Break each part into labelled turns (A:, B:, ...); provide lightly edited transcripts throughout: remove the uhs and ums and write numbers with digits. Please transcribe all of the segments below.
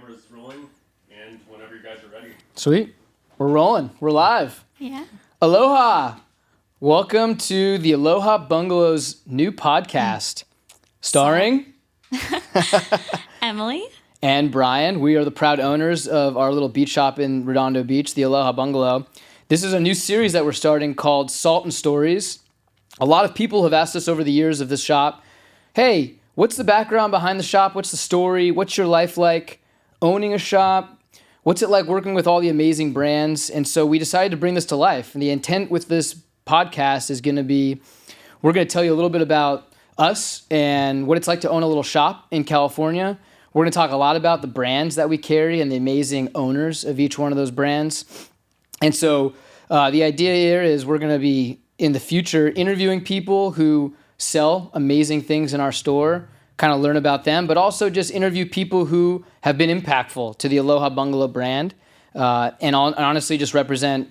A: camera's rolling, and whenever you guys are ready.
B: Sweet. We're rolling. We're live.
C: Yeah.
B: Aloha. Welcome to the Aloha Bungalow's new podcast, starring
C: Emily
B: and Brian. We are the proud owners of our little beach shop in Redondo Beach, the Aloha Bungalow. This is a new series that we're starting called Salt and Stories. A lot of people have asked us over the years of this shop, hey, what's the background behind the shop? What's the story? What's your life like owning a shop? What's it like working with all the amazing brands? And so we decided to bring this to life. And the intent with this podcast is going to be, we're going to tell you a little bit about us and what it's like to own a little shop in California. We're going to talk a lot about the brands that we carry and the amazing owners of each one of those brands. And so the idea here is we're going to be, in the future, interviewing people who sell amazing things in our store, kind of learn about them, but also just interview people who have been impactful to the Aloha Bungalow brand and honestly just represent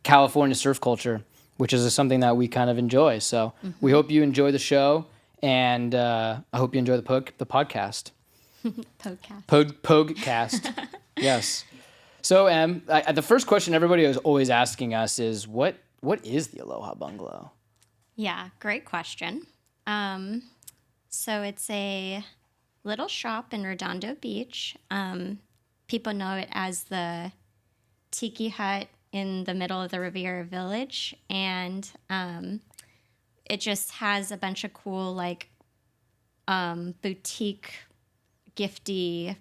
B: California surf culture, which is something that we kind of enjoy. So we hope you enjoy the show, and I hope you enjoy the podcast. Podcast. Yes. So, the first question everybody is always asking us is, what is the Aloha Bungalow?
C: Yeah, great question. So it's a little shop in Redondo Beach. People know it as the Tiki Hut in the middle of the Riviera Village. And it just has a bunch of cool, boutique, gifty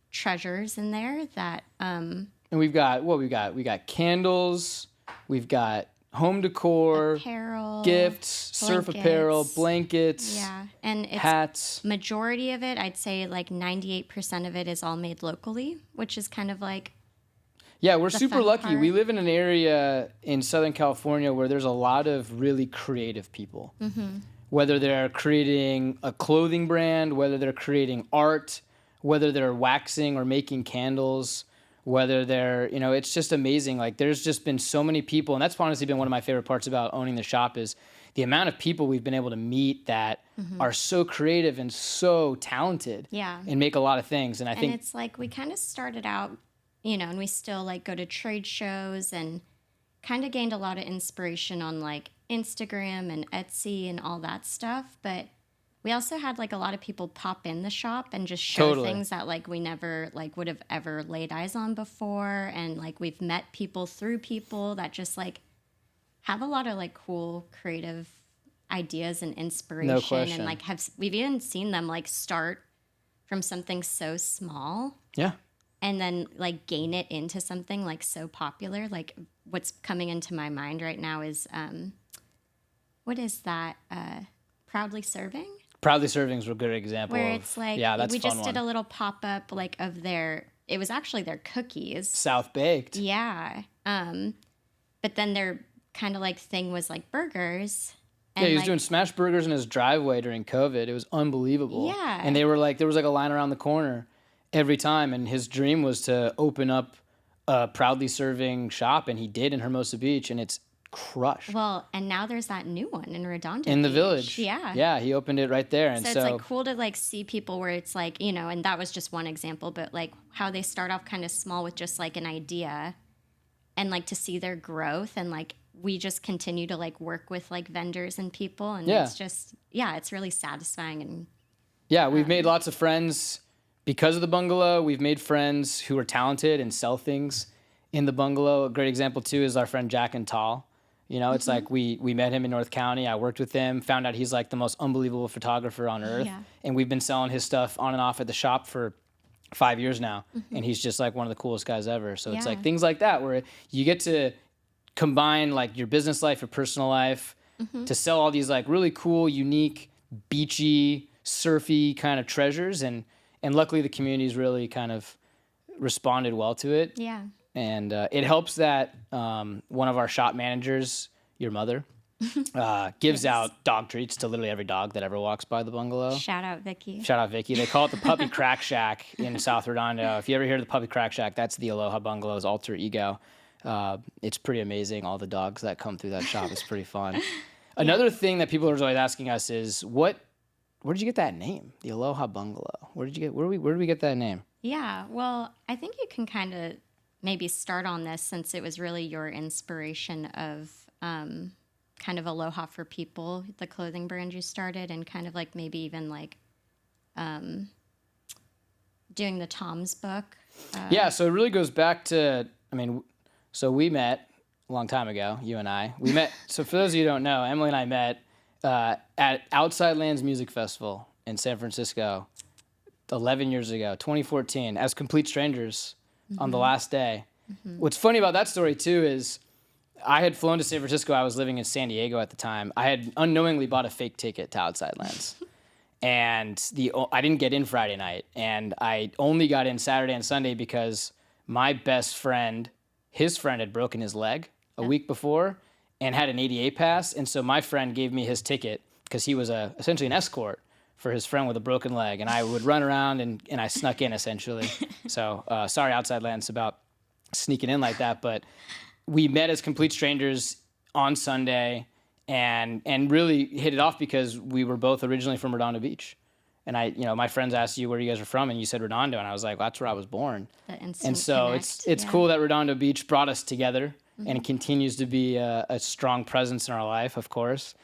C: treasures in there that...
B: And we've got candles, we've got home decor,
C: apparel,
B: gifts, surf apparel, blankets,
C: and it's
B: hats.
C: Majority of it, I'd say 98% of it is all made locally, which is kind of like...
B: Yeah, we're super lucky.
C: Part.
B: We live in an area in Southern California where there's a lot of really creative people. Mm-hmm. Whether they're creating a clothing brand, whether they're creating art, whether they're waxing or making candles, whether they're, it's just amazing. Like, there's just been so many people, and that's honestly been one of my favorite parts about owning the shop is the amount of people we've been able to meet that are so creative and so talented and make a lot of things. And I think
C: it's like we kind of started out, and we still go to trade shows and kind of gained a lot of inspiration on Instagram and Etsy and all that stuff. But we also had a lot of people pop in the shop and just show things that we never would have ever laid eyes on before. And we've met people through people that just have a lot of cool creative ideas and inspiration.
B: No question.
C: And we've even seen them start from something so small.
B: Yeah.
C: And then gain it into something so popular. What's coming into my mind right now is what is that? Proudly Serving?
B: Proudly Serving is a good example.
C: Where it's
B: that's
C: we
B: fun
C: just
B: one.
C: did a little pop-up of it was actually their cookies.
B: South baked.
C: Yeah. But then their kind of thing was burgers. And
B: he was doing smash burgers in his driveway during COVID. It was unbelievable.
C: Yeah.
B: And they were there was a line around the corner every time, and his dream was to open up a Proudly Serving shop, and he did in Hermosa Beach, and it's crushed.
C: Well, and now there's that new one in Redondo
B: in the
C: Beach.
B: village.
C: Yeah.
B: Yeah, he opened it right there. And
C: so it's cool to see people where it's and that was just one example, but how they start off kind of small with just an idea and to see their growth, and we just continue to work with vendors and people, and it's just it's really satisfying. And
B: we've made lots of friends because of the bungalow. We've made friends who are talented and sell things in the bungalow. A great example too is our friend Jack and Tall. It's we met him in North County. I worked with him, found out he's the most unbelievable photographer on earth. Yeah. And we've been selling his stuff on and off at the shop for 5 years now. Mm-hmm. And he's just one of the coolest guys ever. So it's things like that where you get to combine your business life, your personal life to sell all these really cool, unique, beachy, surfy kind of treasures. And luckily the community's really kind of responded well to it.
C: Yeah.
B: And it helps that one of our shop managers, your mother, gives out dog treats to literally every dog that ever walks by the bungalow.
C: Shout out Vicky.
B: They call it the Puppy Crack Shack in South Redondo. If you ever hear the Puppy Crack Shack, that's the Aloha Bungalow's alter ego. It's pretty amazing. All the dogs that come through that shop. It's pretty fun. Another thing that people are always asking us is, where did you get that name? The Aloha Bungalow. Where did we get that name?
C: Yeah, well, I think you can kind of maybe start on this since it was really your inspiration of kind of Aloha for People, the clothing brand you started, and kind of like maybe even like doing the Tom's book.
B: Yeah, so it really goes back to, I mean, so we met a long time ago, you and I. We met, so for those of you who don't know, Emily and I met at Outside Lands Music Festival in San Francisco 11 years ago, 2014, as complete strangers on the last day. What's funny about that story, too, is I had flown to San Francisco. I was living in San Diego at the time. I had unknowingly bought a fake ticket to Outside Lands. And I didn't get in Friday night. And I only got in Saturday and Sunday because my best friend, his friend had broken his leg a week before and had an ADA pass. And so my friend gave me his ticket because he was essentially an escort for his friend with a broken leg. And I would run around and I snuck in, essentially. So sorry, Outside Lands, about sneaking in like that. But we met as complete strangers on Sunday and really hit it off because we were both originally from Redondo Beach. And my friends asked you where you guys are from, and you said Redondo, and I was like, well, that's where I was born.
C: The instant
B: and so
C: connect,
B: it's cool that Redondo Beach brought us together, and it continues to be a strong presence in our life, of course.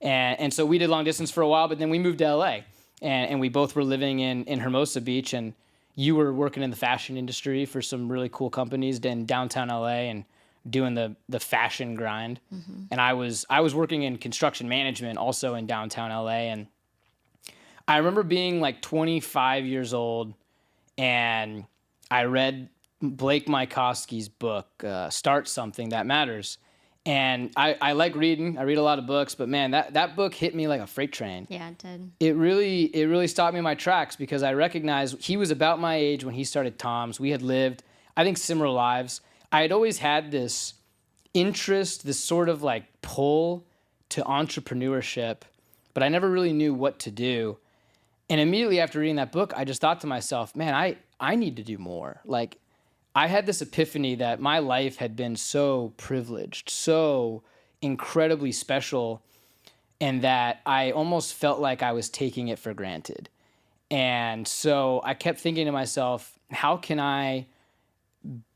B: And so we did long distance for a while, but then we moved to LA, and we both were living in Hermosa Beach, and you were working in the fashion industry for some really cool companies in downtown LA and doing the fashion grind. And I was working in construction management also in downtown LA, and I remember being like 25 years old, and I read Blake Mycosky's book, Start Something That Matters. And I like reading. I read a lot of books, but man, that book hit me like a freight train.
C: Yeah, it did.
B: It really stopped me in my tracks because I recognized he was about my age when he started Tom's. We had lived, I think, similar lives. I had always had this interest, this sort of like pull to entrepreneurship, but I never really knew what to do. And immediately after reading that book, I just thought to myself, man, I need to do more. Like, I had this epiphany that my life had been so privileged, so incredibly special, and that I almost felt like I was taking it for granted. And so I kept thinking to myself, how can I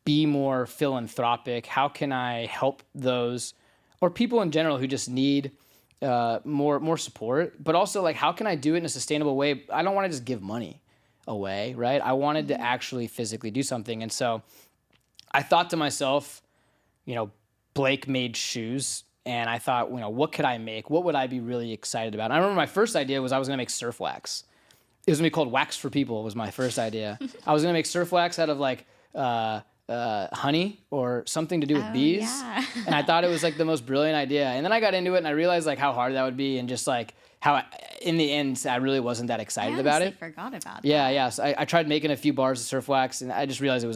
B: be more philanthropic? How can I help those or people in general who just need more support? But also, like, how can I do it in a sustainable way? I don't want to just give money away, right? I wanted to actually physically do something. And so I thought to myself, Blake made shoes, and I thought, what could I make? What would I be really excited about? And I remember my first idea was I was going to make surf wax. It was going to be called Wax for People was my first idea. I was going to make surf wax out of like honey or something to do with bees.
C: Yeah.
B: And I thought it was like the most brilliant idea. And then I got into it and I realized like how hard that would be and just like how in the end I really wasn't that excited about it.
C: I forgot about that.
B: Yeah. So I tried making a few bars of surf wax and I just realized it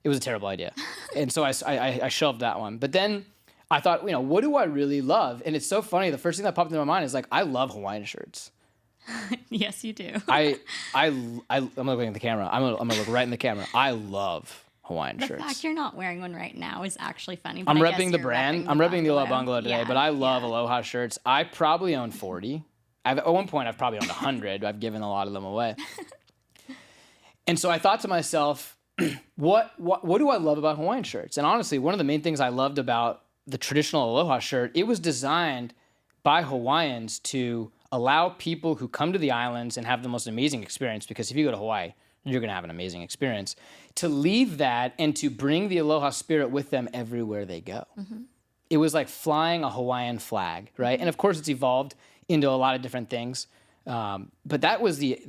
B: was a terrible idea. And so I shelved that one. But then I thought, what do I really love? And it's so funny. The first thing that popped into my mind is like, I love Hawaiian shirts.
C: Yes, you do.
B: I'm looking at the camera. I'm gonna look right in the camera. I love Hawaiian shirts.
C: The fact you're not wearing one right now is actually funny.
B: I'm repping the brand. I'm repping the Aloha Bungalow today,
C: Yeah,
B: but I love Aloha shirts. I probably own 40. At one point, I've probably owned 100. I've given a lot of them away. And so I thought to myself, what do I love about Hawaiian shirts? And honestly, one of the main things I loved about the traditional Aloha shirt, it was designed by Hawaiians to allow people who come to the islands and have the most amazing experience, because if you go to Hawaii, you're going to have an amazing experience, to leave that and to bring the Aloha spirit with them everywhere they go. Mm-hmm. It was like flying a Hawaiian flag, right? Mm-hmm. And of course, it's evolved into a lot of different things. But that was the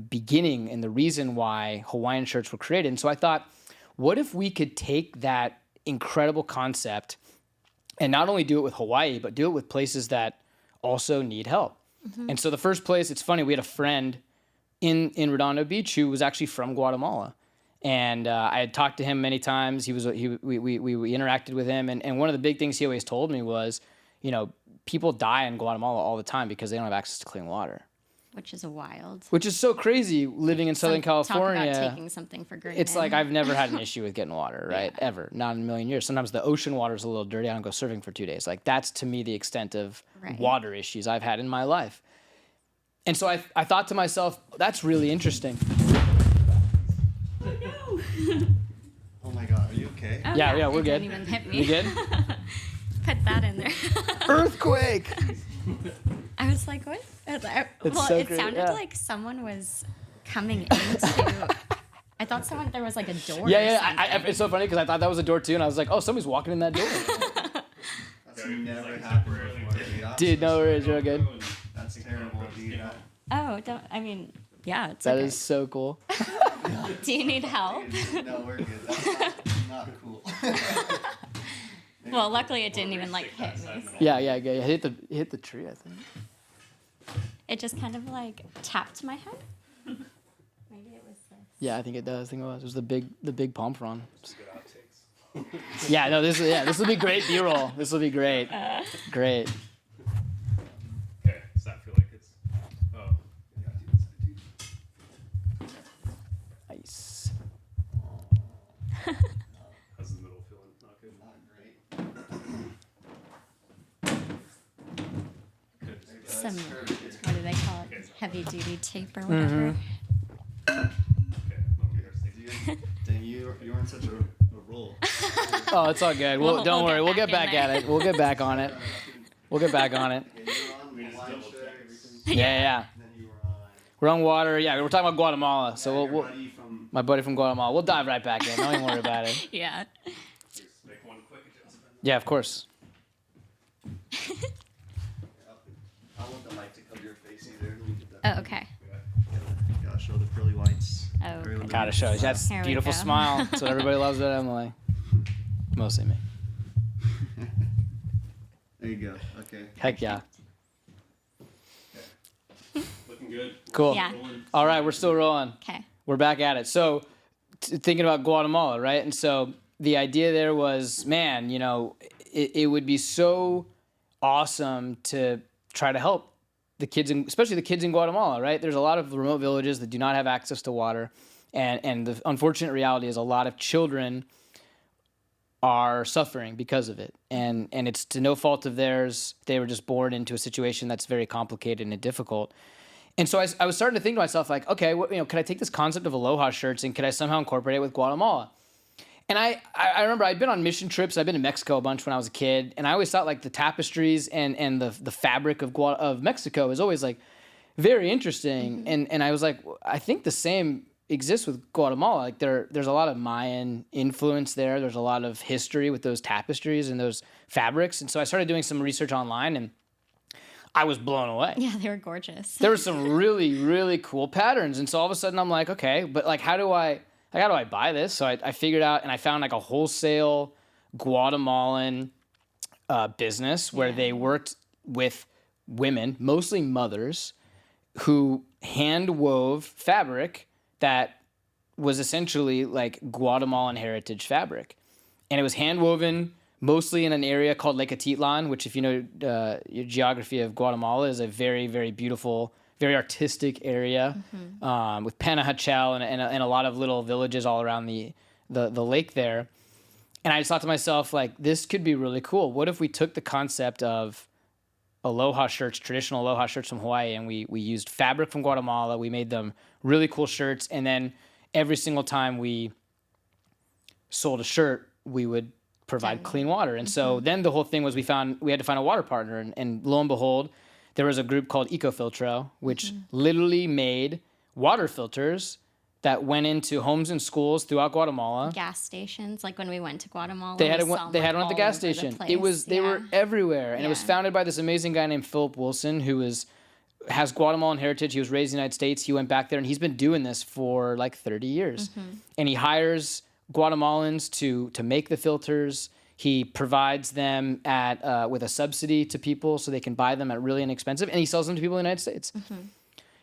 B: beginning and the reason why Hawaiian shirts were created. And so I thought, what if we could take that incredible concept and not only do it with Hawaii, but do it with places that also need help? Mm-hmm. And so the first place, it's funny, we had a friend in Redondo Beach who was actually from Guatemala. And I had talked to him many times. We interacted with him. And one of the big things he always told me was, people die in Guatemala all the time because they don't have access to clean water.
C: Which is wild.
B: Which is so crazy living in Southern California.
C: Talk about taking something for granted.
B: It's like I've never had an issue with getting water, right? Yeah. Ever. Not in a million years. Sometimes the ocean water is a little dirty. I don't go surfing for 2 days. Like, that's to me the extent of water issues I've had in my life. And so I thought to myself, that's really interesting.
D: Oh my God, are you okay?
C: Oh,
B: Yeah, we're
C: it
B: good.
C: didn't even hit me.
B: You good?
C: Put that in there.
B: Earthquake!
C: I was like, what? Well,
B: so
C: it
B: great,
C: sounded
B: yeah.
C: like someone was coming into. I thought there was like a door. or
B: Yeah,
C: something.
B: it's so funny because I thought that was a door too, and I was like, oh, somebody's walking in that door.
D: That's never happened before, dude. I'm
B: Dude,
D: so
B: no
D: sorry.
B: worries, you're good.
D: That's terrible, dude.
C: Oh, don't. I mean, yeah, it's
B: That
C: okay.
B: is so cool.
C: Do you need help?
D: No, we're good. That's not cool.
C: Well, luckily it didn't even like hit me.
B: Yeah. Hit the tree, I think.
C: It just kind of like tapped my head. Maybe it was this.
B: Yeah, I think it does. I think it was. It was the big palm frond.
A: Good outtakes.
B: Yeah, no, this will be great B-roll. This will be great. Great.
A: Okay, does that feel like it's? Oh, yeah, do this side, dude.
B: Nice.
A: How's the middle feeling? Not good.
D: Not great.
A: Good.
C: Some, what do they call it? Heavy duty tape or whatever.
A: Okay, let me stay.
D: Dang, you're in such a roll.
B: Oh, it's all good.
C: We'll
B: Don't worry. We'll
C: get
B: get
C: back
B: back
C: in
B: at it. We'll get back on it. We'll get back on it.
D: Okay, you're on
A: We just
D: line
A: double
D: shirt,
A: check.
D: everything.
B: Yeah.
D: And then you were on.
B: We're on water. Yeah, we're talking about Guatemala. So
D: your
B: we'll
D: buddy from.
B: my buddy from Guatemala. We'll dive right back in. Don't even worry about it.
C: Yeah.
A: Just make one quick adjustment.
B: Yeah, of course.
D: I want the mic to cover your face either. Let me get that.
C: Oh, okay.
D: Gotta show the pearly whites.
C: Oh,
D: Very
C: okay.
B: Gotta show you. That's
C: Here we
B: beautiful
C: go.
B: smile. That's what everybody loves about Emily. Mostly me.
D: There you go. Okay.
B: Heck yeah.
A: Looking good.
B: Cool.
C: Yeah.
A: Rolling.
B: All right, we're still rolling.
C: Okay.
B: We're back at it. So, thinking about Guatemala, right? And so the idea there was, man, it would be so awesome to try to help the kids, especially the kids in Guatemala, right? There's a lot of remote villages that do not have access to water. And the unfortunate reality is a lot of children are suffering because of it. And it's to no fault of theirs. They were just born into a situation that's very complicated and difficult. And so I was starting to think to myself, like, okay, can I take this concept of Aloha shirts and could I somehow incorporate it with Guatemala? And I remember I'd been on mission trips. I'd been to Mexico a bunch when I was a kid. And I always thought like the tapestries and the fabric of Mexico is always like very interesting. Mm-hmm. And I was like, I think the same exists with Guatemala. Like there's a lot of Mayan influence there. There's a lot of history with those tapestries and those fabrics. And so I started doing some research online and I was blown away.
C: Yeah, they were gorgeous.
B: There were some really, really cool patterns. And so all of a sudden I'm like, okay, but like how do I buy this? So I figured out and I found like a wholesale Guatemalan business where they worked with women, mostly mothers, who hand wove fabric that was essentially like Guatemalan heritage fabric. And it was hand woven mostly in an area called Lake Atitlan, which if you know your geography of Guatemala is a very, very beautiful, very artistic area with Panajachel and a lot of little villages all around the lake there. And I just thought to myself, like, this could be really cool. What if we took the concept of Aloha shirts, traditional Aloha shirts from Hawaii, and we used fabric from Guatemala. We made them really cool shirts, and then every single time we sold a shirt, we would provide clean water. And so then the whole thing was we had to find a water partner, and lo and behold, there was a group called EcoFiltro, which literally made water filters that went into homes and schools throughout Guatemala.
C: Gas stations, like when we went to Guatemala.
B: They had
C: we saw
B: one.
C: them,
B: They had
C: like,
B: one at the
C: all
B: gas
C: over the
B: station.
C: place.
B: They were everywhere, and it was
C: Yeah.
B: founded by this amazing guy named Philip Wilson, who has Guatemalan heritage. He was raised in the United States. He went back there, and he's been doing this for like 30 years. And he hires Guatemalans to make the filters. He provides them with a subsidy to people so they can buy them at really inexpensive, and he sells them to people in the United States.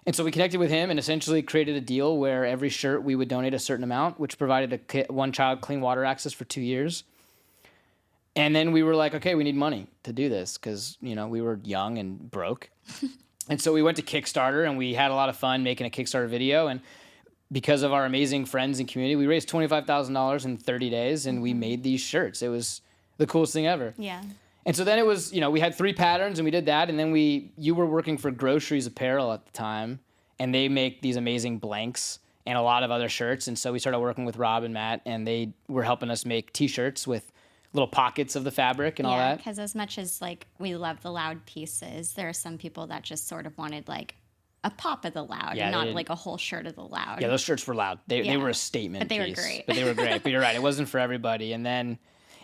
B: And so we connected with him and essentially created a deal where every shirt we would donate a certain amount, which provided one child clean water access for 2 years. And then we were like, okay, we need money to do this because, we were young and broke. And so we went to Kickstarter and we had a lot of fun making a Kickstarter video. And because of our amazing friends and community, we raised $25,000 in 30 days and we made these shirts. It was the coolest thing ever.
C: Yeah.
B: And so then it was, we had 3 patterns and we did that. And then you were working for Groceries Apparel at the time, and they make these amazing blanks and a lot of other shirts. And so we started working with Rob and Matt, and they were helping us make t-shirts with little pockets of the fabric and all that.
C: Because as much as like we love the loud pieces, there are some people that just sort of wanted like a pop of the loud and not like a whole shirt of the loud.
B: Yeah, those shirts were loud. They were a statement
C: but they
B: piece.
C: were great.
B: But they were great. But you're right, it wasn't for everybody. And then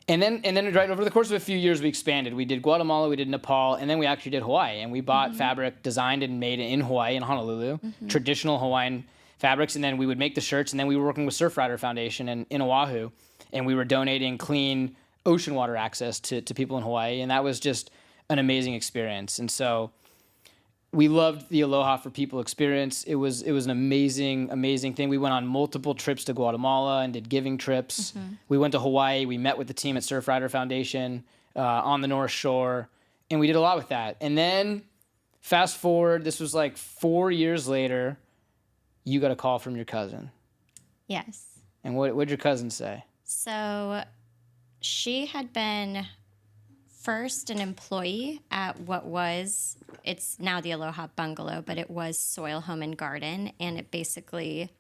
B: right over the course of a few years, we expanded. We did Guatemala, we did Nepal, and then we actually did Hawaii. And we bought fabric designed and made in Hawaii, in Honolulu, traditional Hawaiian fabrics. And then we would make the shirts. And then we were working with Surfrider Foundation in Oahu, and we were donating clean ocean water access to people in Hawaii. And that was just an amazing experience. And so we loved the Aloha for People experience. It was an amazing, amazing thing. We went on multiple trips to Guatemala and did giving trips. We went to Hawaii. We met with the team at Surfrider Foundation on the North Shore, and we did a lot with that. And then fast forward, this was like 4 years later, you got a call from your cousin.
C: Yes.
B: And what'd your cousin say?
C: So she had been first an employee at it's now the Aloha Bungalow, but it was Soil Home and Garden, and it basically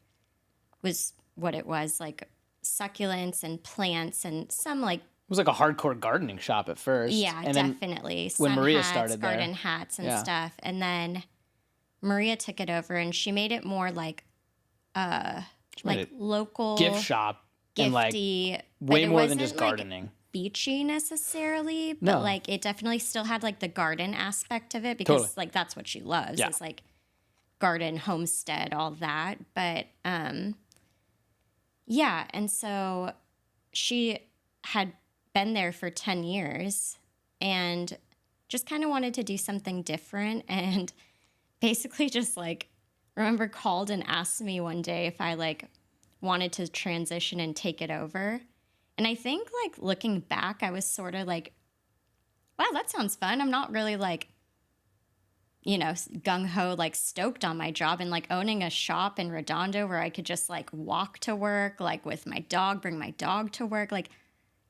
C: was what it was, like succulents and plants and some like...
B: It was like a hardcore gardening shop at first.
C: Yeah,
B: and
C: definitely.
B: When
C: Sun
B: Maria
C: hats,
B: started there.
C: garden hats and stuff. And then Maria took it over, and she made it more like local...
B: gift shop.
C: Gifty,
B: and like way more than just gardening.
C: Beachy necessarily, but
B: No.
C: like it definitely still had like the garden aspect of it because
B: Totally.
C: like that's what she loves
B: Yeah.
C: is like garden, homestead, all that. But yeah, and so she had been there for 10 years and just kind of wanted to do something different, and basically just like remember called and asked me one day if I like wanted to transition and take it over. And I think like looking back, I was sort of like, wow, that sounds fun. I'm not really like, gung-ho, like stoked on my job, and like owning a shop in Redondo where I could just like walk to work, like with my dog, bring my dog to work. Like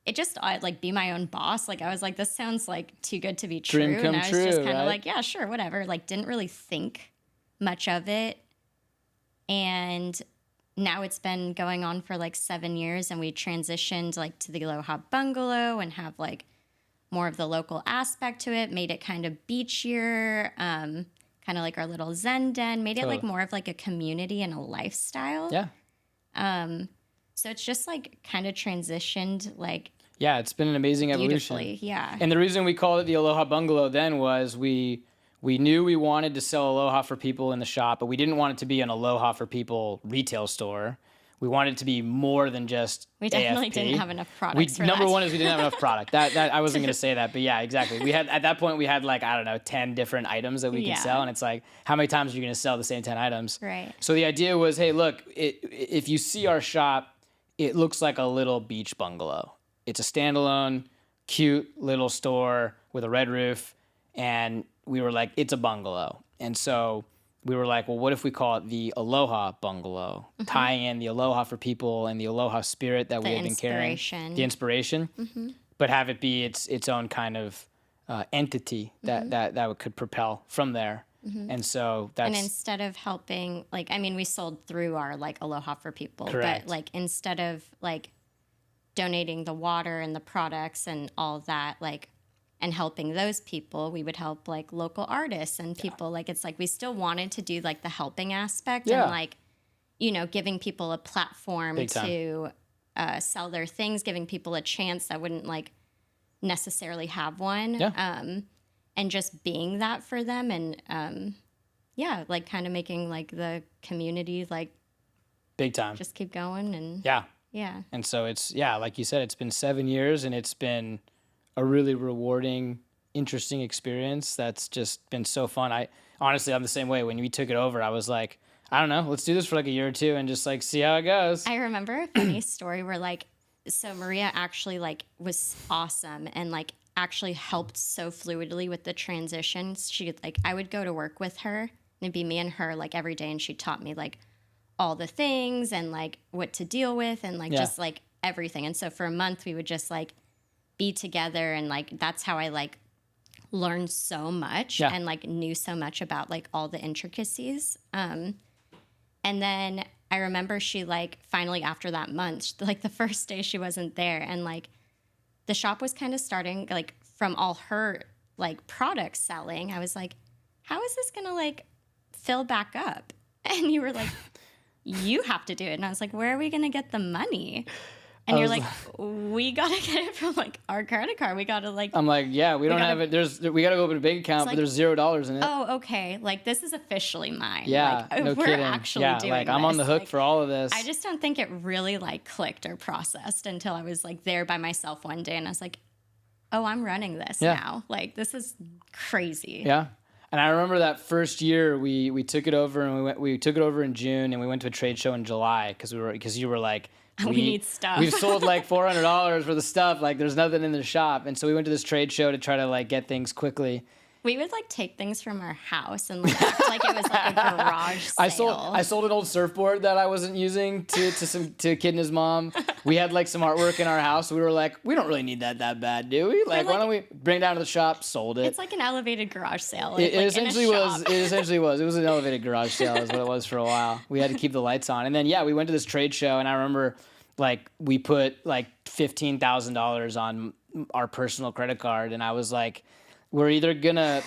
C: it just, I'd like be my own boss. Like I was like, this sounds like too good to be true.
B: Dream come
C: and I was
B: true,
C: just kind of
B: right?
C: like, yeah, sure, whatever. Like didn't really think much of it. And now it's been going on for like 7 years, and we transitioned like to the Aloha Bungalow and have like more of the local aspect to it, made it kind of beachier, kind of like our little Zen den, made it like more of like a community and a lifestyle.
B: Yeah.
C: So it's just like kind of transitioned like
B: Yeah, it's been an amazing evolution.
C: beautifully. Yeah.
B: And the reason we called it the Aloha Bungalow then was we knew we wanted to sell Aloha for People in the shop, but we didn't want it to be an Aloha for People retail store. We wanted it to be more than just
C: We definitely
B: AFP.
C: didn't have enough products for
B: Number
C: that.
B: one is we didn't have enough product. That I wasn't going to say that, but yeah, exactly. We had at that point we had like, I don't know, 10 different items that we could
C: Yeah.
B: sell, and it's like, how many times are you going to sell the same 10 items?
C: Right.
B: So the idea was, hey, look, if you see our shop, it looks like a little beach bungalow. It's a standalone, cute little store with a red roof, and we were like, it's a bungalow. And so we were like, well, what if we call it the Aloha Bungalow, tying in the Aloha for People and the Aloha spirit that we had been carrying,
C: inspiration.
B: the inspiration, but have it be its own kind of entity that could propel from there. And so that's...
C: And instead of helping, like, I mean, we sold through our like Aloha for People,
B: Correct.
C: but like instead of like donating the water and the products and all that, like, and helping those people, we would help like local artists and people. Like it's like we still wanted to do like the helping aspect
B: Yeah.
C: and like, giving people a platform
B: Big time.
C: to sell their things, giving people a chance that wouldn't like necessarily have one.
B: Yeah.
C: And just being that for them, and like kind of making like the community like
B: big time.
C: just keep going, and
B: Yeah. And so it's, like you said, it's been 7 years, and it's been a really rewarding, interesting experience that's just been so fun. Honestly, I'm the same way. When we took it over, I was like, I don't know, let's do this for like a year or two and just like see how it goes.
C: I remember a funny story where like, so Maria actually like was awesome and like actually helped so fluidly with the transitions. She like, I would go to work with her, and it'd be me and her like every day, and she taught me like all the things and like what to deal with and like
B: Yeah.
C: just like everything. And so for a month we would just like be together, and like that's how I like learned so much and like knew so much about like all the intricacies. And then I remember she like finally after that month, like the first day she wasn't there, and like the shop was kind of starting like from all her like products selling. I was like, how is this gonna like fill back up? And you were like, you have to do it. And I was like, where are we gonna get the money? And you're like, we gotta get it from like our credit card. We gotta like.
B: I'm like, yeah, we don't have it. We gotta open a bank account,
C: like,
B: but there's $0 in it.
C: Oh, okay. Like this is officially mine.
B: Yeah,
C: like,
B: no
C: we're
B: kidding.
C: actually
B: Yeah,
C: doing
B: like I'm on the
C: this.
B: hook
C: Like,
B: for all of this.
C: I just don't think it really like clicked or processed until I was like there by myself one day, and I was like, oh, I'm running this now. Like this is crazy.
B: Yeah. And I remember that first year we took it over, and we took it over in June, and we went to a trade show in July because you were like,
C: we need stuff.
B: We've sold like $400 for the stuff. Like there's nothing in the shop, and so we went to this trade show to try to like get things quickly.
C: We would like take things from our house and like act like it was like a garage sale.
B: I sold an old surfboard that I wasn't using to a kid and his mom. We had like some artwork in our house. We were like, we don't really need that bad, do we? Like, why don't we bring it down to the shop? Sold it.
C: It's like an elevated garage sale.
B: It
C: like,
B: essentially was. It essentially was. It was an elevated garage sale, is what it was for a while. We had to keep the lights on, and then we went to this trade show, and I remember like we put like $15,000 on our personal credit card, and I was like, we're either gonna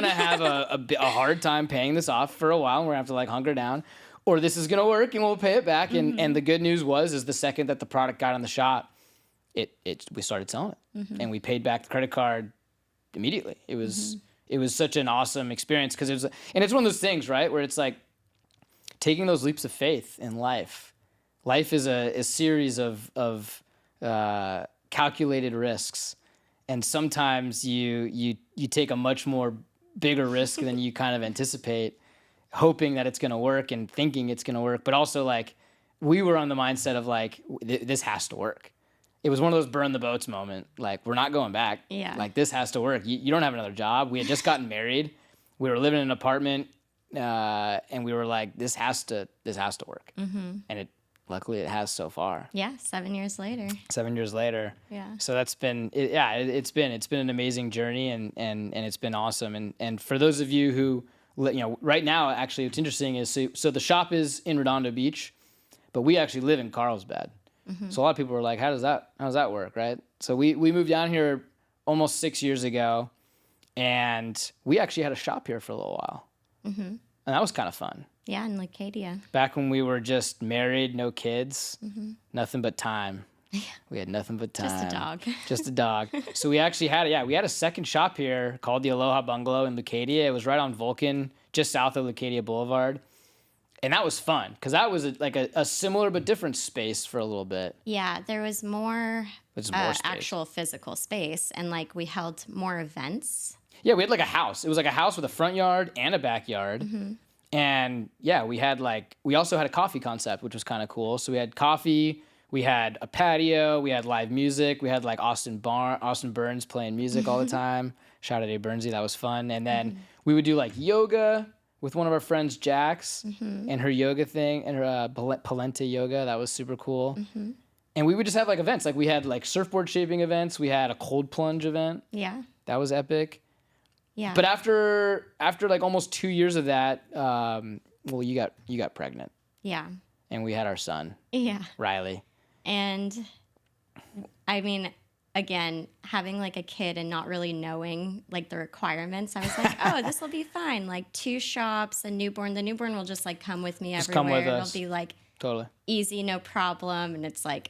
B: have a hard time paying this off for a while, and we're gonna have to like hunker down, or this is gonna work and we'll pay it back. And the good news is the second that the product got in the shop, we started selling it, and we paid back the credit card immediately. It was such an awesome experience because it's one of those things, right, where it's like taking those leaps of faith in life. Life is a series of calculated risks. And sometimes you take a much more bigger risk than you kind of anticipate, hoping that it's going to work and thinking it's going to work. But also, like, we were on the mindset of, like, this has to work. It was one of those burn the boats moment. Like, we're not going back.
C: Yeah.
B: Like, this has to work. You don't have another job. We had just gotten married. We were living in an apartment, and we were like, this has to work. Mm-hmm. And luckily, it has so far.
C: Yeah, 7 years later.
B: 7 years later.
C: Yeah.
B: So that's been it's been an amazing journey, and it's been awesome. And for those of you who right now, actually, what's interesting is so the shop is in Redondo Beach, but we actually live in Carlsbad. Mm-hmm. So a lot of people were like, how does that work, right? So we moved down here almost 6 years ago, and we actually had a shop here for a little while. Mm-hmm. And that was kind of fun.
C: Yeah, in Leucadia.
B: Back when we were just married, no kids, nothing but time. We had nothing but time.
C: Just a dog.
B: Just a dog. So we actually had a second shop here called the Aloha Bungalow in Leucadia. It was right on Vulcan, just south of Leucadia Boulevard. And that was fun because that was a similar but different space for a little bit.
C: Yeah, there was more
B: space.
C: Actual physical space, and like we held more events.
B: Yeah, we had like a house. It was like a house with a front yard and a backyard. Mm-hmm. And yeah, we also had a coffee concept, which was kind of cool. So we had coffee, we had a patio, we had live music, we had like Austin Burns playing music all the time. Shout out to Burnsy, that was fun. And then we would do like yoga with one of our friends, Jax, and her yoga thing, and her Polenta yoga. That was super cool. Mm-hmm. And we would just have like events. Like we had like surfboard shaping events. We had a cold plunge event.
C: Yeah.
B: That was epic.
C: Yeah.
B: But after like almost 2 years of that, you got pregnant.
C: Yeah.
B: And we had our son.
C: Yeah.
B: Riley.
C: And I mean, again, having like a kid and not really knowing like the requirements, I was like, oh, this will be fine. Like 2 shops, a newborn. The newborn will just like come with me everywhere.
B: Come with us.
C: It'll be like
B: totally
C: easy, no problem. And it's like,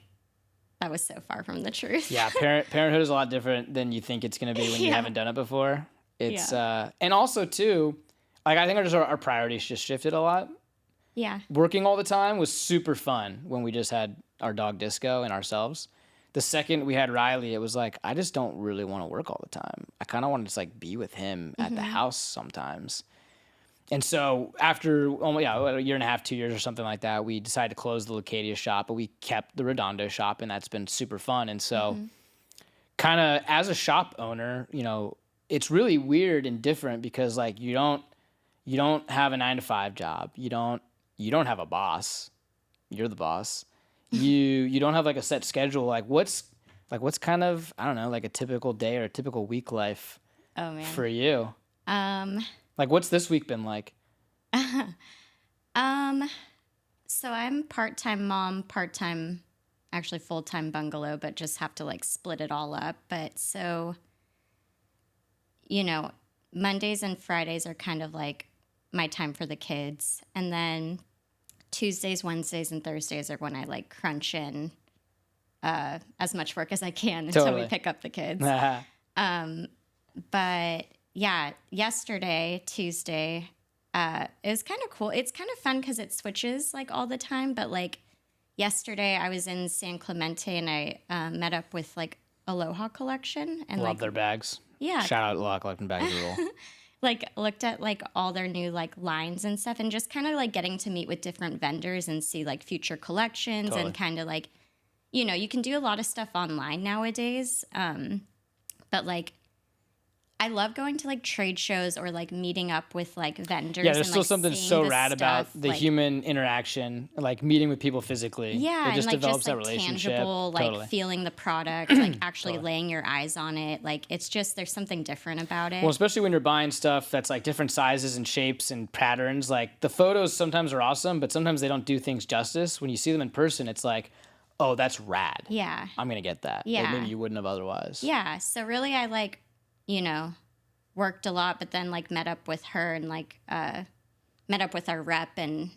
C: that was so far from the truth.
B: Yeah, parenthood is a lot different than you think it's going to be when you haven't done it before. It's and also too, like I think our priorities just shifted a lot.
C: Yeah.
B: Working all the time was super fun when we just had our dog Disco and ourselves. The second we had Riley, it was like I just don't really want to work all the time. I kind of want to just like be with him at the house sometimes. And so after a year and a half, 2 years or something like that, we decided to close the Leucadia shop, but we kept the Redondo shop, and that's been super fun. And so kind of as a shop owner, it's really weird and different because like you don't have a 9-to-5 job. You don't have a boss. You're the boss. You don't have like a set schedule. Like what's Like, what's kind of, I don't know, like a typical day or a typical week life
C: Oh man.
B: for you? Like, what's this week been like?
C: So I'm part-time mom, part-time, actually full-time bungalow, but just have to like split it all up. But so, Mondays and Fridays are kind of like my time for the kids. And then Tuesdays, Wednesdays, and Thursdays are when I like crunch in as much work as I can until we pick up the kids. But yeah, yesterday, Tuesday, it was kind of cool. It's kind of fun because it switches like all the time. But like yesterday, I was in San Clemente and I met up with like Aloha Collection and
B: Love their bags.
C: Yeah.
B: Shout out Aloha Collection bags rule.
C: Like looked at like all their new like lines and stuff and just kind of like getting to meet with different vendors and see like future collections and kind of like, you can do a lot of stuff online nowadays. But like, I love going to like trade shows or like meeting up with like vendors.
B: Yeah, there's
C: and,
B: still
C: like,
B: something
C: seeing
B: so
C: the
B: rad about
C: stuff,
B: the
C: like,
B: human interaction, like meeting with people physically.
C: Yeah,
B: it just
C: and like
B: develops
C: just like
B: that relationship.
C: tangible, like
B: Totally.
C: feeling the product, like actually laying your eyes on it. Like it's just there's something different about it.
B: Well, especially when you're buying stuff that's like different sizes and shapes and patterns. Like the photos sometimes are awesome, but sometimes they don't do things justice. When you see them in person, it's like, oh, that's rad.
C: Yeah.
B: I'm gonna get that.
C: Yeah.
B: Like maybe you wouldn't have otherwise.
C: Yeah. So really, I like, worked a lot, but then like met up with her and like met up with our rep and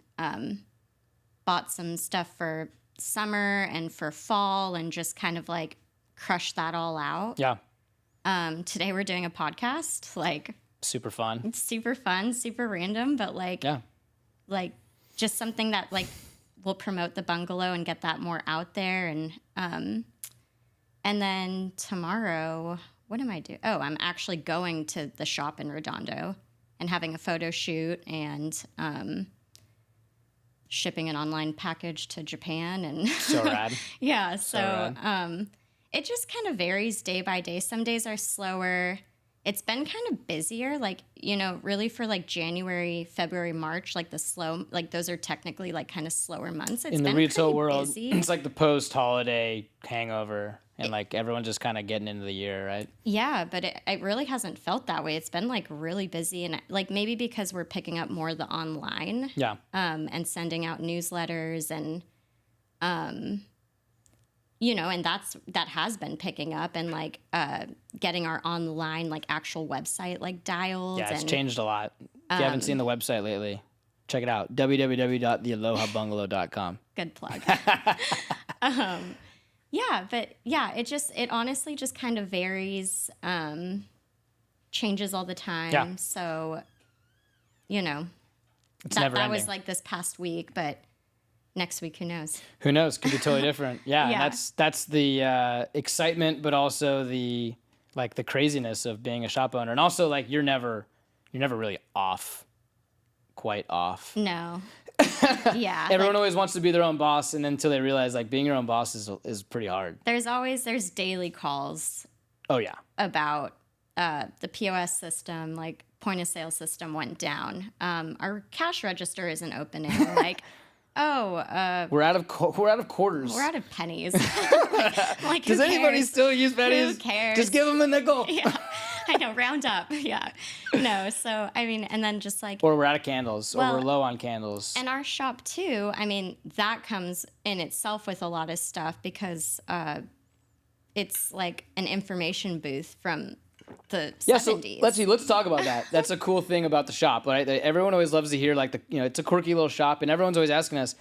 C: bought some stuff for summer and for fall and just kind of like crushed that all out.
B: Yeah.
C: Today we're doing a podcast, like
B: Super fun.
C: it's super fun, super random, but like
B: Yeah.
C: like just something that like will promote the bungalow and get that more out there. And then tomorrow, what am I doing? Oh, I'm actually going to the shop in Redondo and having a photo shoot and shipping an online package to Japan. And
B: So rad.
C: yeah, so
B: rad.
C: it just kind of varies day by day. Some days are slower. It's been kind of busier, like, really for like January, February, March, like the slow, like those are technically like kind of slower months. It's
B: In the
C: been
B: retail
C: pretty
B: world,
C: busy.
B: it's like the post-holiday hangover, and like everyone's just kind of getting into the year, right?
C: Yeah, but it really hasn't felt that way. It's been like really busy and like maybe because we're picking up more of the online
B: Yeah.
C: and sending out newsletters and, and that has been picking up and like getting our online like actual website like dialed.
B: Yeah, it's
C: and,
B: changed a lot. If you haven't seen the website lately, check it out. www.thealohabungalow.com.
C: Good plug. Yeah, but yeah, it honestly just kind of varies, changes all the time.
B: Yeah.
C: So,
B: It's never
C: that
B: ending.
C: was like this past week, but next week, who knows?
B: Who knows? Could be totally different. Yeah,
C: Yeah.
B: and that's the excitement, but also the craziness of being a shop owner, and also like you're never really quite off.
C: No. Yeah.
B: Everyone always wants to be their own boss, and until they realize like being your own boss is pretty hard.
C: There's daily calls
B: Oh yeah,
C: about the POS system, like point of sale system went down. Our cash register isn't opening. Like,
B: we're out of quarters.
C: we're out of pennies. Like,
B: Does
C: who
B: anybody
C: cares?
B: still use pennies?
C: Who cares?
B: Just give them a nickel.
C: Yeah, I know, round up. Yeah. No, so, I mean, and then just like,
B: Or we're out of candles, or
C: Well,
B: we're low on candles.
C: and our shop too, I mean, that comes in itself with a lot of stuff because it's like an information booth from the 70s.
B: So let's talk about that. That's a cool thing about the shop, right? Everyone always loves to hear like it's a quirky little shop, and everyone's always asking us,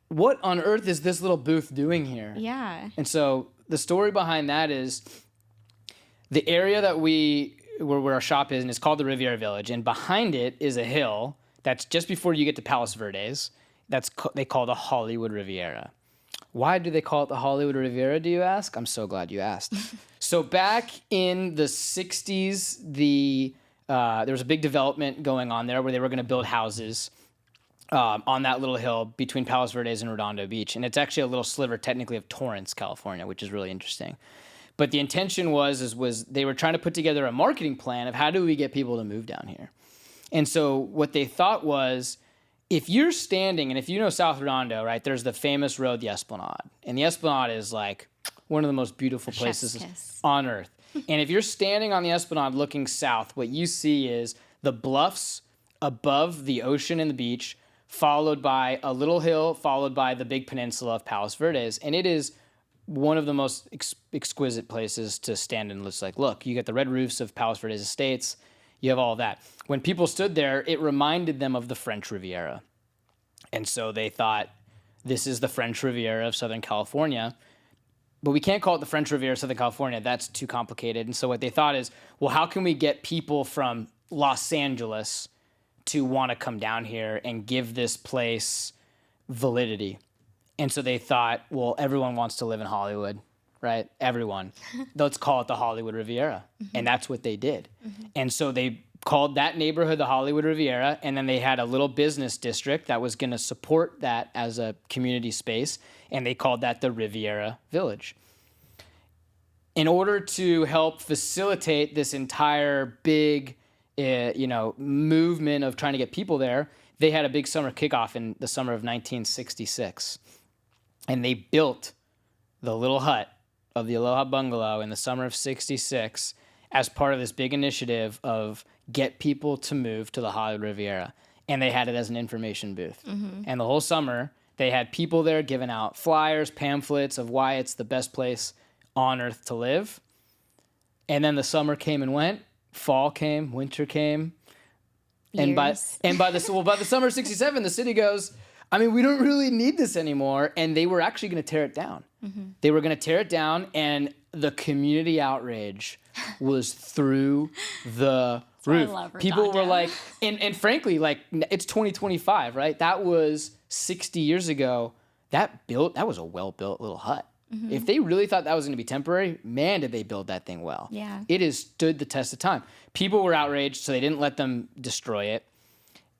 B: what on earth is this little booth doing here?
C: Yeah.
B: And so the story behind that is the area that where our shop is, and it's called the Riviera Village, and behind it is a hill that's just before you get to Palos Verdes. They call the Hollywood Riviera. Why do they call it the Hollywood Riviera, do you ask? I'm so glad you asked. So back in the 60s, there was a big development going on there where they were going to build houses on that little hill between Palos Verdes and Redondo Beach. And it's actually a little sliver technically of Torrance, California, which is really interesting. But the intention was they were trying to put together a marketing plan of how do we get people to move down here. And so what they thought was, if you're standing, and if you know South Redondo, right, there's the famous road, the Esplanade. And the Esplanade is like one of the most beautiful
C: Chef's
B: places
C: kiss.
B: on earth. And if you're standing on the Esplanade looking south, what you see is the bluffs above the ocean and the beach, followed by a little hill, followed by the big peninsula of Palos Verdes. And it is one of the most exquisite places to stand and just like, look, you got the red roofs of Palos Verdes Estates. You have all of that. When people stood there, it reminded them of the French Riviera. And so they thought, this is the French Riviera of Southern California. But we can't call it the French Riviera of Southern California. That's too complicated. And so what they thought is, well, how can we get people from Los Angeles to want to come down here and give this place validity? And so they thought, well, everyone wants to live in Hollywood, right? Everyone. Let's call it the Hollywood Riviera. And that's what they did. And so they called that neighborhood the Hollywood Riviera, and then they had a little business district that was going to support that as a community space, and they called that the Riviera Village. In order to help facilitate this entire big, movement of trying to get people there, they had a big summer kickoff in the summer of 1966, and they built the little hut of the Aloha Bungalow in the summer of 66 as part of this big initiative of get people to move to the Hollywood Riviera. And they had it as an information booth. And the whole summer, they had people there giving out flyers, pamphlets of why it's the best place on earth to live. And then the summer came and went. Fall came, winter came. And by the summer of 67, the city goes, I mean, we don't really need this anymore. And they were actually going to tear it down. They were going to tear it down, and the community outrage was through the roof. People were like, and frankly, like, it's 2025, right? That was 60 years ago. That was a well-built little hut. If they really thought that was going to be temporary, man, did they build that thing well.
C: Yeah.
B: It has stood the test of time. People were outraged, so they didn't let them destroy it.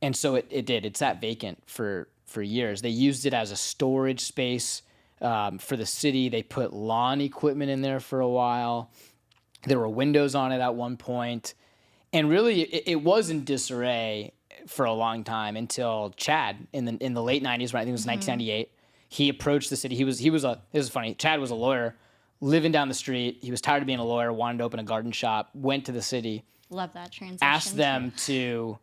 B: And so it did. It sat vacant for years. They used it as a storage space for the city. They put lawn equipment in there for a while. There were windows on it at one point. And really, it was in disarray for a long time until Chad in the late 90s, right? I think it was 1998. He approached the city. This is funny. Chad was a lawyer living down the street. He was tired of being a lawyer, wanted to open a garden shop, went to the city.
C: Love that transition.
B: Asked them to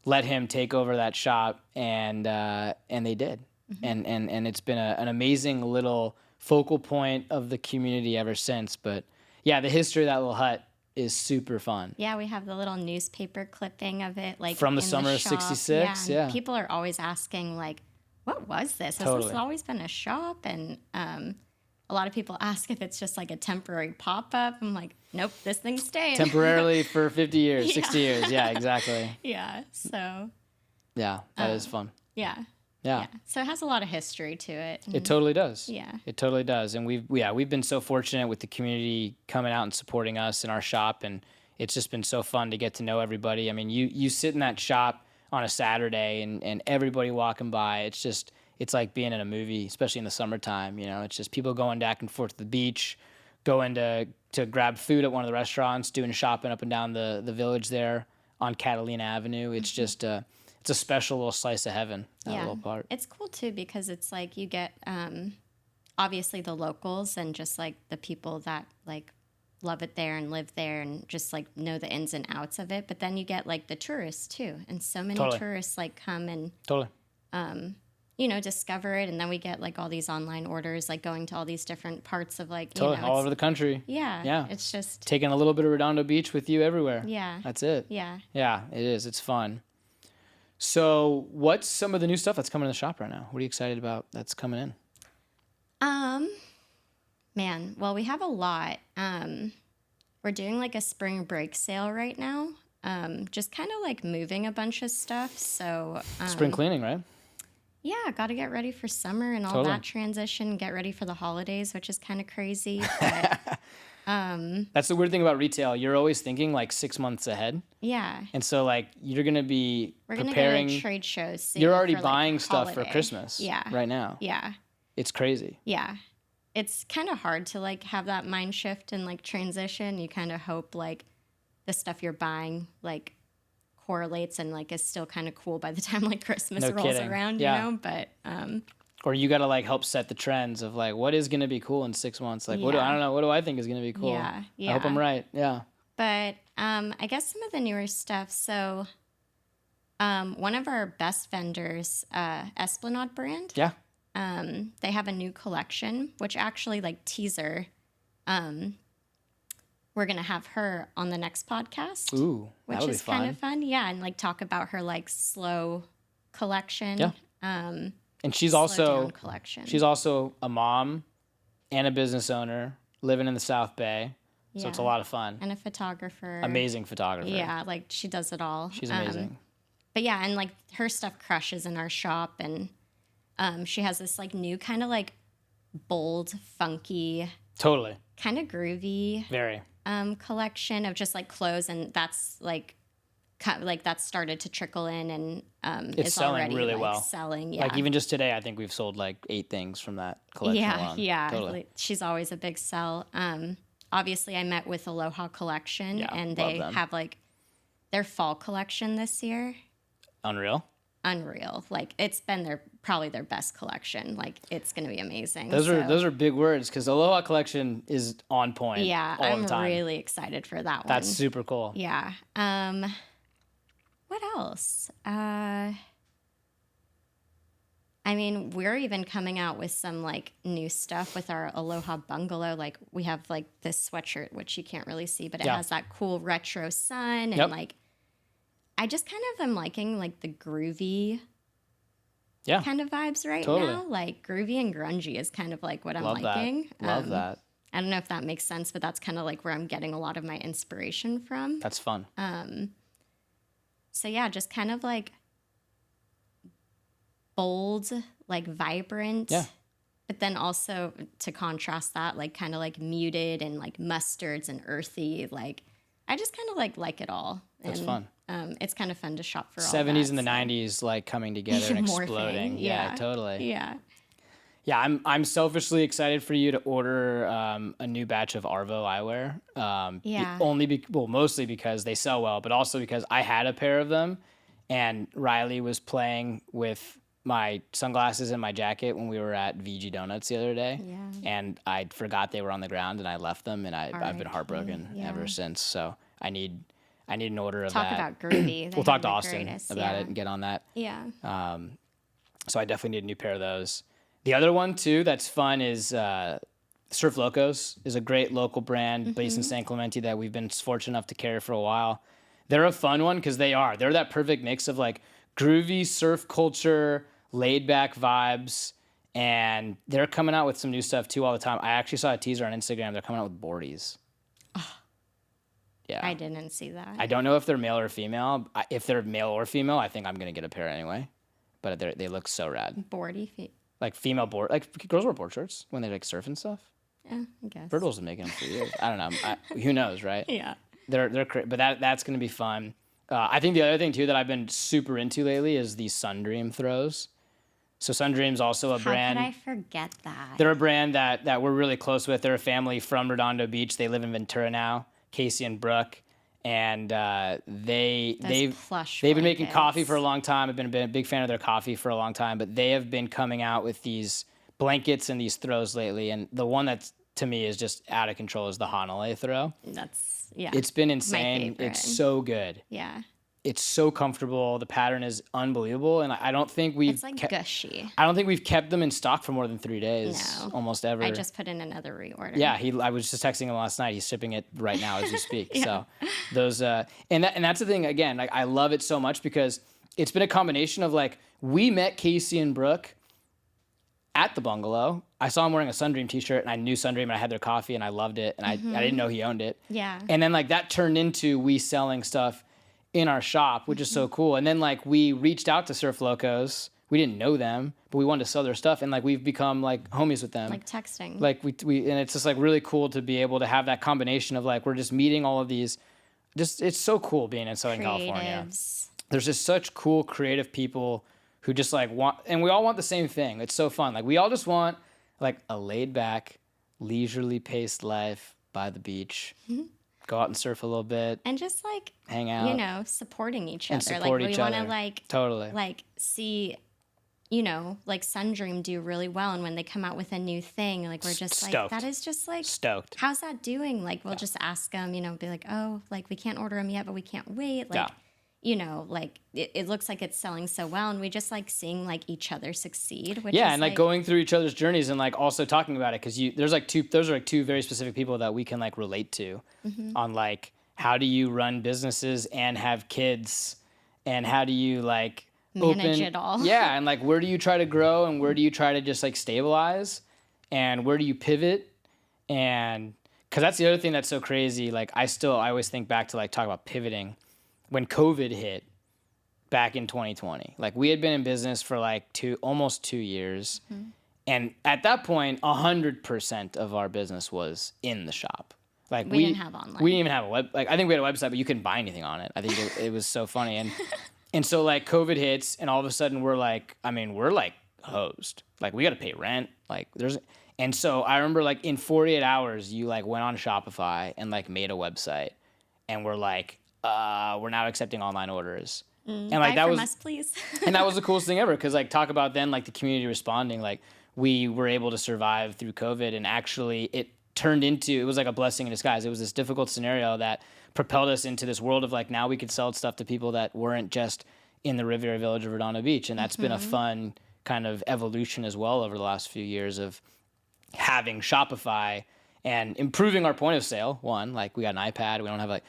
B: let him take over that shop, and they did. And it's been an amazing little focal point of the community ever since. But yeah, the history of that little hut is super fun.
C: Yeah, we have the little newspaper clipping of it, like
B: from the
C: in
B: summer of
C: shop.
B: '66. Yeah,
C: people are always asking, like, what was this? Has
B: Totally.
C: this always been a shop? And a lot of people ask if it's just like a temporary pop-up. I'm like, nope, this thing's staying.
B: Temporarily for 50 years, 60 years. Yeah, exactly.
C: Yeah, so.
B: Yeah, that is fun.
C: Yeah.
B: Yeah.
C: So it has a lot of history to it.
B: It totally does.
C: Yeah.
B: It totally does. And we've been so fortunate with the community coming out and supporting us in our shop, and it's just been so fun to get to know everybody. I mean, you sit in that shop on a Saturday and everybody walking by, it's like being in a movie, especially in the summertime. It's just people going back and forth to the beach, going to grab food at one of the restaurants, doing shopping up and down the village there on Catalina Avenue. It's just it's a special little slice of heaven, that little part.
C: It's cool too because it's like you get obviously the locals and just like the people that like love it there and live there and just like know the ins and outs of it. But then you get like the tourists too, and so many tourists like come and discover it, and then we get like all these online orders, like going to all these different parts of like
B: all over the country.
C: Yeah, it's just
B: taking a little bit of Redondo Beach with you everywhere.
C: Yeah,
B: that's it.
C: Yeah,
B: it is. It's fun. So, what's some of the new stuff that's coming in the shop right now? What are you excited about that's coming in?
C: Man, well, we have a lot. We're doing like a spring break sale right now. Just kind of like moving a bunch of stuff. So
B: spring cleaning, right?
C: Yeah, got to get ready for summer and all that transition. Get ready for the holidays, which is kind of crazy. But,
B: that's the weird thing about retail. You're always thinking like 6 months ahead.
C: Yeah.
B: And so like you're gonna be preparing.
C: We're gonna go to trade shows soon.
B: You're already
C: for,
B: buying
C: like,
B: stuff
C: holiday.
B: for Christmas.
C: Yeah.
B: Right now.
C: Yeah.
B: It's crazy.
C: Yeah. It's kind of hard to like have that mind shift and like transition. You kind of hope like the stuff you're buying like correlates and like is still kind of cool by the time like Christmas rolls around, you know? But
B: Or you got to like help set the trends of like what is going to be cool in 6 months. Like I don't know, what do I think is going to be cool?
C: Yeah,
B: I hope I'm right. Yeah.
C: But I guess some of the newer stuff. So one of our best vendors, Esplanade brand.
B: Yeah.
C: They have a new collection, which actually like teaser. We're gonna have her on the next podcast.
B: Ooh,
C: which is kind of fun. Yeah, and like talk about her like slow collection.
B: Yeah. And she's
C: collection.
B: She's also a mom and a business owner living in the South Bay. So it's a lot of fun.
C: And a photographer.
B: Amazing photographer.
C: Yeah, like she does it all.
B: She's amazing.
C: But yeah, and like her stuff crushes in our shop, and she has this like new kind of like bold, funky,
B: totally
C: kind of groovy,
B: very
C: collection of just like clothes, and that's like that's started to trickle in, and
B: it's
C: is
B: selling
C: already
B: really
C: like
B: well.
C: Selling, yeah.
B: Like even just today, I think we've sold like 8 things from that collection.
C: Yeah,
B: alone.
C: yeah.
B: Totally.
C: Like, she's always a big sell. Obviously, I met with Aloha Collection, and they have like their fall collection this year.
B: Unreal.
C: Like it's been probably their best collection. Like it's going to be amazing.
B: Those are big words because Aloha Collection is on point.
C: Yeah,
B: all
C: I'm
B: the time.
C: really excited for that one.
B: That's super cool.
C: Yeah. What else? I mean, we're even coming out with some like new stuff with our Aloha Bungalow. Like we have like this sweatshirt, which you can't really see, but it has that cool retro sun, and like I just kind of am liking like the groovy kind of vibes right now. Like groovy and grungy is kind of like what I'm liking.
B: Love that.
C: I don't know if that makes sense, but that's kind of like where I'm getting a lot of my inspiration from.
B: That's fun.
C: So yeah, just kind of like bold, like vibrant.
B: Yeah.
C: But then also to contrast that, like kind of like muted and like mustards and earthy. Like I just kind of like it all.
B: That's fun.
C: It's kind of fun to shop for all
B: 70s
C: that,
B: and the 90s like coming together and
C: Morphing,
B: exploding. Yeah, totally.
C: Yeah.
B: Yeah, I'm selfishly excited for you to order a new batch of Arvo eyewear. Mostly because they sell well, but also because I had a pair of them, and Riley was playing with my sunglasses and my jacket when we were at VG Donuts the other day, and I forgot they were on the ground, and I left them, and I've been heartbroken ever since. So I need an order of that.
C: Talk about groovy.
B: We'll talk to Austin about it and get on that.
C: Yeah.
B: So I definitely need a new pair of those. The other one too that's fun is Surf Locos is a great local brand based in San Clemente that we've been fortunate enough to carry for a while. They're a fun one because they're that perfect mix of like groovy surf culture, laid back vibes, and they're coming out with some new stuff too all the time. I actually saw a teaser on Instagram. They're coming out with boardies. Yeah.
C: I didn't see that.
B: I don't know if they're male or female. If they're male or female, I think I'm gonna get a pair anyway. But they look so rad.
C: Boardy feet.
B: Like female board, like girls wear board shorts when they like surf and stuff.
C: Yeah, I guess.
B: Birdwell's been making them for years. I don't know. Who knows, right?
C: Yeah.
B: But that's gonna be fun. I think the other thing too that I've been super into lately is these Sundream throws. So Sundream's also a brand.
C: How could I forget that?
B: They're a brand that we're really close with. They're a family from Redondo Beach. They live in Ventura now. Casey and Brooke, and they've been making coffee for a long time. I've been a big fan of their coffee for a long time, but they have been coming out with these blankets and these throws lately. And the one that's to me is just out of control is the Hanalei throw. It's been insane. It's so good.
C: Yeah.
B: It's so comfortable. The pattern is unbelievable, and I don't think we've.
C: It's like gushy.
B: I don't think we've kept them in stock for more than 3 days.
C: No.
B: Almost ever.
C: I just put in another reorder.
B: Yeah, I was just texting him last night. He's shipping it right now as we speak. So those and that's the thing again. Like I love it so much because it's been a combination of like we met Casey and Brooke at the bungalow. I saw him wearing a Sundream t-shirt, and I knew Sundream, and I had their coffee, and I loved it, and I didn't know he owned it.
C: Yeah.
B: And then like that turned into we selling stuff in our shop, which is so cool. And then like we reached out to Surf Locos. We didn't know them, but we wanted to sell their stuff, and like we've become like homies with them.
C: Like texting.
B: Like we and it's just like really cool to be able to have that combination of like we're just meeting all of these. Just it's so cool being in Southern California. There's just such cool creative people who just like want, and we all want the same thing. It's so fun. Like we all just want like a laid back, leisurely paced life by the beach. Go out and surf a little bit.
C: And just like
B: hang out.
C: Supporting each
B: and
C: other.
B: Support
C: like
B: each
C: we want
B: other.
C: to like
B: totally
C: like see you know, like Sundream do really well. And when they come out with a new thing, like we're just like,
B: Stoked.
C: that is just like,
B: Stoked.
C: how's that doing? Like we'll just ask them, you know, be like, oh, like we can't order them yet, but we can't wait. Like, you know, like it looks like it's selling so well. And we just like seeing like each other succeed. Which is,
B: and like going through each other's journeys and like also talking about it. Cause those are like two very specific people that we can like relate to on like, how do you run businesses and have kids and how do you like
C: manage it all.
B: Yeah. And like, where do you try to grow and where do you try to just like stabilize and where do you pivot? And cause that's the other thing that's so crazy. Like I always think back to like talk about pivoting when COVID hit back in 2020. Like we had been in business for like almost 2 years. And at that point, 100% of our business was in the shop. Like
C: we didn't have online.
B: We didn't even have a I think we had a website, but you couldn't buy anything on it. I think it was so funny. And so like COVID hits and all of a sudden we're like hosed. Like we got to pay rent. Like and so I remember like in 48 hours, you like went on Shopify and like made a website and we're like, we're now accepting online orders. And like that was
C: us, please.
B: And that was the coolest thing ever. Cause like talk about then like the community responding, like we were able to survive through COVID and actually it was like a blessing in disguise. It was this difficult scenario that propelled us into this world of like, now we could sell stuff to people that weren't just in the Riviera Village of Redondo Beach. And that's been a fun kind of evolution as well over the last few years of having Shopify and improving our point of sale. One, like we got an iPad.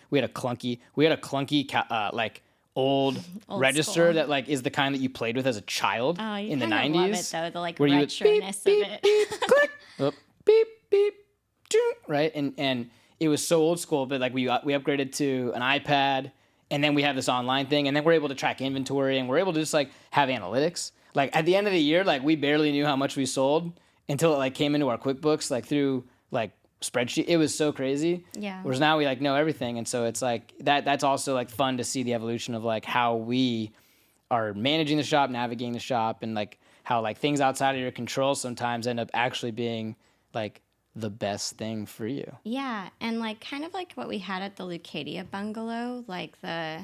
B: We had a clunky like old register
C: school.
B: That like is the kind that you played with as a child in the 90s.
C: Love it though, the like
B: where
C: retroness of it.
B: Beep, click, oh, beep, beep, ding, right? And it was so old school, but like we upgraded to an iPad and then we have this online thing and then we're able to track inventory and we're able to just like have analytics. Like at the end of the year, like we barely knew how much we sold until it like came into our QuickBooks, like through like spreadsheet. It was so crazy.
C: Yeah.
B: Whereas now we like know everything. And so it's like that's also like fun to see the evolution of like how we are managing the shop, navigating the shop, and like how like things outside of your control sometimes end up actually being like the best thing for you.
C: Yeah, and like kind of like what we had at the Aloha Bungalow, like the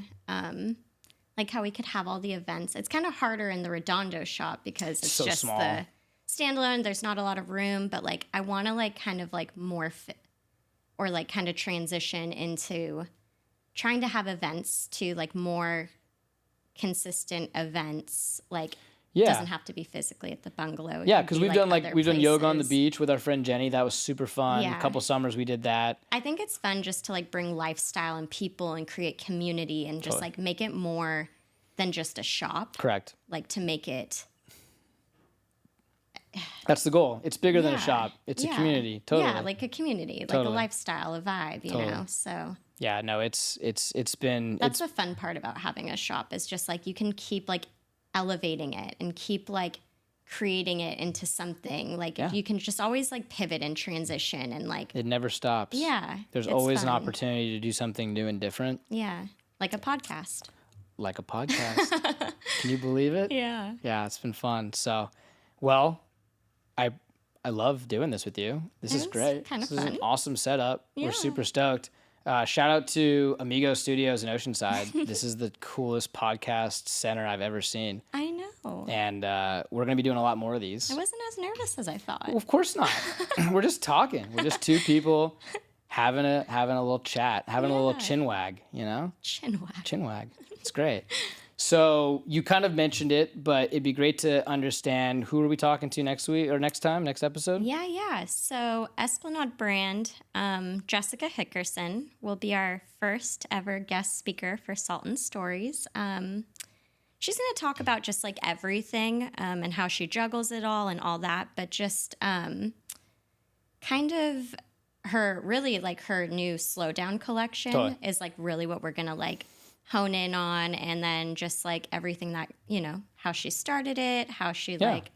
C: like how we could have all the events. It's kind of harder in the Redondo shop because it's
B: so
C: just
B: small.
C: the standalone. There's not a lot of room, but like I want to like kind of like morph or like kind of transition into trying to have events to like more consistent events. Like it doesn't have to be physically at the bungalow.
B: Yeah, because we've done yoga on the
C: places.
B: beach with our friend Jenny. That was super fun.
C: Yeah.
B: A couple summers we did that.
C: I think it's fun just to like bring lifestyle and people and create community and just like make it more than just a shop.
B: Correct.
C: Like to make it.
B: That's the goal. It's bigger than a shop. It's a community. Totally.
C: Yeah, like a community, like
B: Totally.
C: a lifestyle, a vibe, you know? So
B: Yeah, no, it's been
C: that's the fun part about having a shop is just like you can keep like elevating it and keep like creating it into something. Like you can just always like pivot and transition and like
B: it never stops.
C: Yeah.
B: There's
C: it's
B: always an
C: fun.
B: opportunity to do something new and different.
C: Yeah. Like a podcast.
B: Like a podcast. Can you believe it?
C: Yeah.
B: Yeah, it's been fun. So, well, I love doing this with you. This is
C: It's
B: great.
C: kind of
B: This is an
C: fun.
B: awesome setup.
C: Yeah.
B: We're super stoked. Shout out to Amigo Studios in Oceanside. This is the coolest podcast center I've ever seen.
C: I know.
B: And we're going to be doing a lot more of these.
C: I wasn't as nervous as I thought.
B: Well, of course not. We're just talking. We're just two people having a little chat, having a little
C: Yeah.
B: chin wag, you know?
C: Chinwag.
B: Chin wag. It's great. So you kind of mentioned it, but it'd be great to understand who are we talking to next week or next episode?
C: Yeah. So Esplanade brand, Jessica Hickerson will be our first ever guest speaker for Salt and Stories. She's going to talk about just like everything and how she juggles it all and all that, but just kind of her really like her new Slow Down collection
B: Totally.
C: is like really what we're going to like hone in on, and then just like everything that, you know, how she started it, how she like.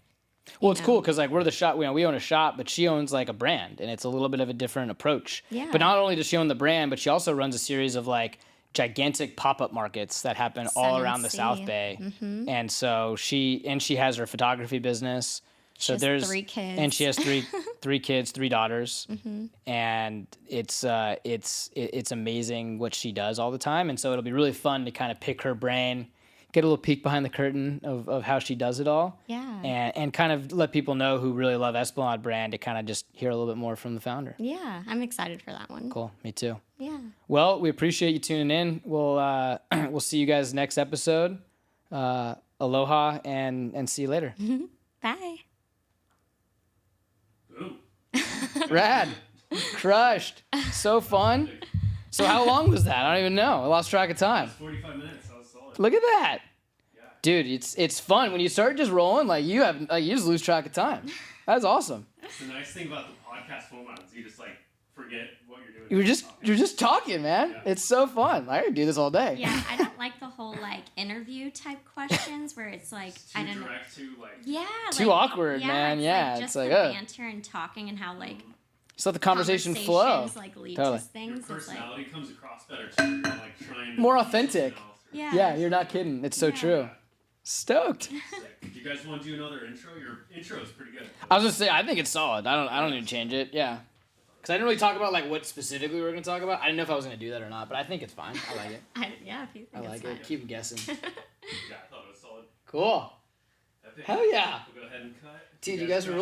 B: Well, it's cool because like we're the shop, we own a shop, but she owns like a brand, and it's a little bit of a different approach.
C: Yeah.
B: But not only does she own the brand, but she also runs a series of like gigantic pop-up markets that happen all
C: Sun
B: around the
C: and
B: South
C: Sea.
B: Bay. And so she has her photography business. So
C: has
B: there's
C: 3 kids.
B: and she has three kids, 3 daughters, and it's amazing what she does all the time. And so it'll be really fun to kind of pick her brain, get a little peek behind the curtain of how she does it all.
C: Yeah.
B: And kind of let people know who really love Esplanade brand to kind of just hear a little bit more from the founder.
C: Yeah, I'm excited for that one.
B: Cool. Me too.
C: Yeah.
B: Well, we appreciate you tuning in. We'll see you guys next episode. Aloha and see you later.
C: Bye.
A: Boom.
B: Rad. Crushed. So fun. So how long was that? I don't even know. I lost track of time.
A: 45 minutes. That was solid.
B: Look at that.
A: Yeah.
B: Dude, it's fun. When you start just rolling, like you just lose track of time. That's awesome.
A: That's the nice thing about the podcast format is you just like forget what you're doing.
B: You're just talking, man.
A: Yeah.
B: It's so fun. I could do this all day.
C: Yeah, I don't like the whole like interview type questions where it's like
A: Too
C: I don't know.
A: direct, too like.
C: Yeah,
B: Too
C: like,
B: awkward, man. Yeah,
C: just
B: it's like,
C: the banter and talking and how like
B: just let the conversation flow.
C: conversations, like lead
B: Totally.
C: to things.
A: Your
C: It's like
A: personality comes across better too. You're not like trying to
B: More
A: be
B: authentic.
A: something else or-
C: yeah,
B: Yeah, you're not kidding. It's so
C: Yeah.
B: true. Stoked.
A: Sick. Do you guys want to do another intro? Your intro is pretty good.
B: I was gonna say, I think it's solid. I don't need to change it. Yeah, because I didn't really talk about like what specifically we were gonna talk about. I didn't know if I was gonna do that or not, but I think it's fine. I like it.
C: Yeah, if you think
B: I like
C: it's
B: it. Keep guessing.
A: Yeah, I thought it was solid.
B: Cool.
A: Epic.
B: Hell yeah.
A: We'll go ahead and cut.
B: Dude, you guys
A: got
B: rule.